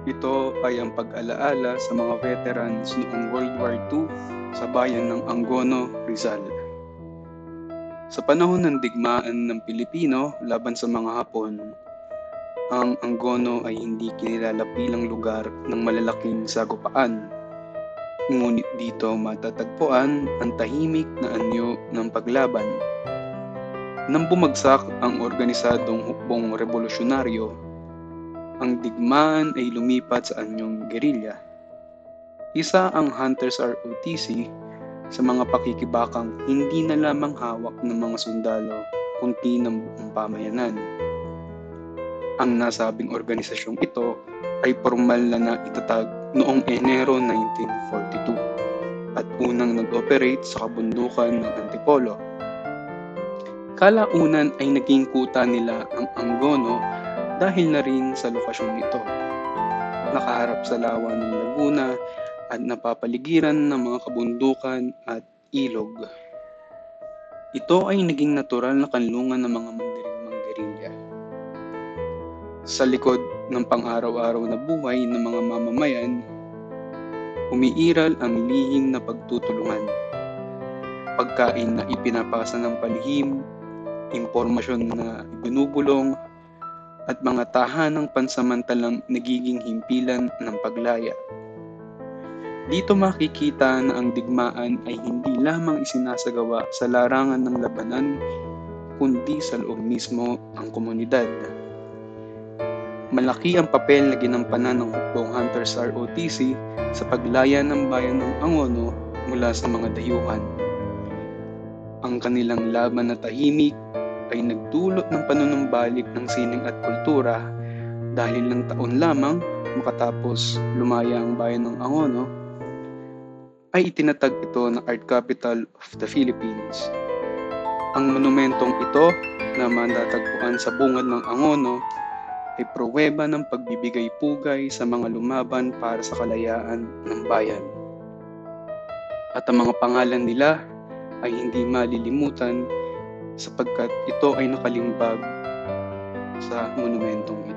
Ito ay ang pag-alaala sa mga veterans noong World War II sa bayan ng Angono, Rizal. Sa panahon ng digmaan ng Pilipino laban sa mga Hapon, ang Angono ay hindi kinilala bilang lugar ng malalaking sagupaan. Ngunit dito matatagpuan ang tahimik na anyo ng paglaban. Nang bumagsak ang organisadong hukbong revolusyonaryo, ang digmaan ay lumipat sa anyong gerilya. Isa ang Hunters ROTC sa mga pakikibakang hindi na lamang hawak ng mga sundalo kundi ng buong pamayanan. Ang nasabing organisasyong ito ay formal na itatag noong Enero 1942 at unang nag-operate sa kabundukan ng Antipolo. Kalaunan ay naging kuta nila ang Angono dahil na rin sa lokasyon nito. Nakaharap sa lawa ng Laguna at napapaligiran ng mga kabundukan at ilog. Ito ay naging natural na kanlungan ng mga mandirigmang gerilya. Sa likod ng pang-araw-araw na buhay ng mga mamamayan, umiiral ang lihim na pagtutulungan. Pagkain na ipinapasa ng palihim, impormasyon na binubulong, at mga tahanang pansamantalang nagiging himpilan ng paglaya. Dito makikita na ang digmaan ay hindi lamang isinasagawa sa larangan ng labanan, kundi sa loob mismo ng komunidad. Malaki ang papel na ginampanan ng hukbong Hunters ROTC sa paglaya ng bayan ng Angono mula sa mga dayuhan. Ang kanilang laban na tahimik ay nagdulot ng panunumbalik ng sining at kultura dahil ng taon lamang makatapos lumaya ang bayan ng Angono, ay itinatag ito na Art Capital of the Philippines. Ang monumentong ito na matatagpuan sa bungad ng Angono ay pruweba ng pagbibigay pugay sa mga lumaban para sa kalayaan ng bayan. At ang mga pangalan nila ay hindi malilimutan sapagkat ito ay nakalimbag sa monumentong ito.